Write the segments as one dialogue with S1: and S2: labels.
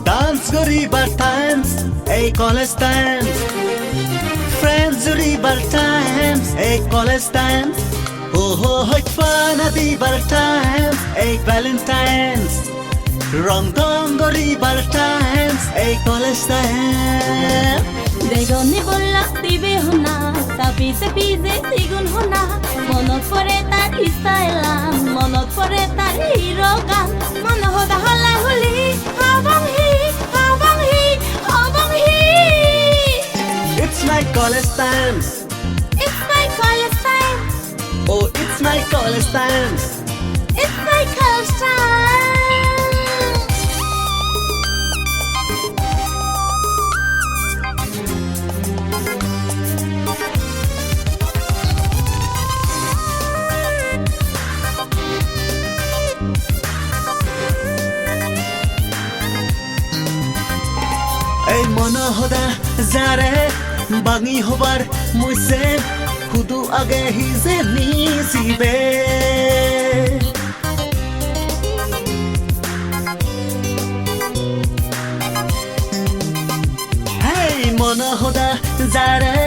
S1: Dance river times, a college times. Friends river times, a college times. Oh ho ho fun river times, a Valentine's. Rong dong river times, a college times.
S2: বেগুনি বললা দিবে হোনা তাবিজে বিজে দ্বিগুণ হোনা মনত পরে তার ইস্তাইলাম মনত পরে তার হিরো গান মন হদা হলা হুলি হবং হি হবং হি হবং হি
S1: It's my college times.
S2: It's my college time.
S1: Oh, it's my college times.
S2: It's my college time.
S1: এই মন হদা যারে বাঙি হবার মুইছে খুদু আগে হিজে নিছিবে এই মন হদা যারে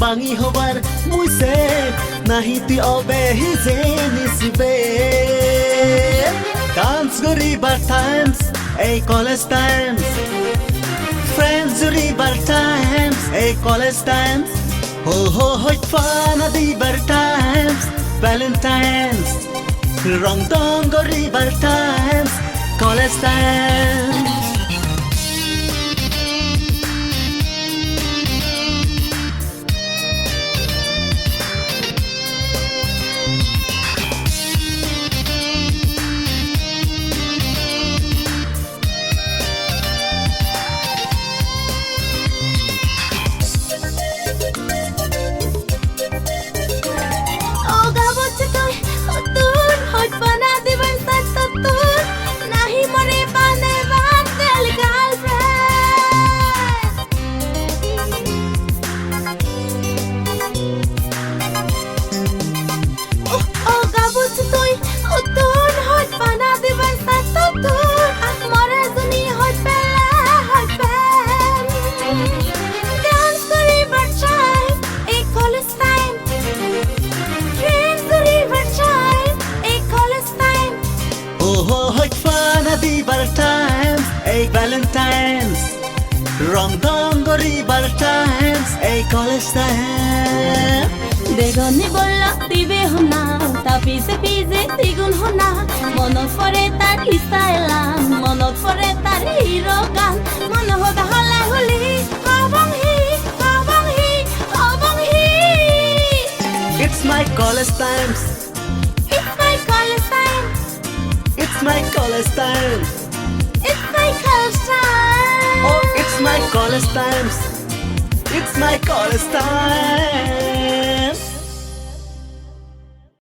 S1: বাঙি হবার মুইছে নাহিতি অবে হিজে নিছিবে ডান্স করিবার টাইমস এই college Times Friends river times, a college times. Ho ho ho fun river times, Valentine's. Rong dong river times, college times. Times, a Valentine's. Rong dong river times, a college time.
S2: বেগুনি বললা দিবে হোনা তাবিজে বিজে দ্বিগুণ হোনা মনত পরে তার ইস্তাইলাম মনত পরে তার হিরো গান মন হদা হলা হুলি হবং হি হবং হি হবং হি
S1: It's my college times.
S2: It's my college time.
S1: It's my college times.
S2: It's my college time.
S1: Oh, it's my college times. It's my college time.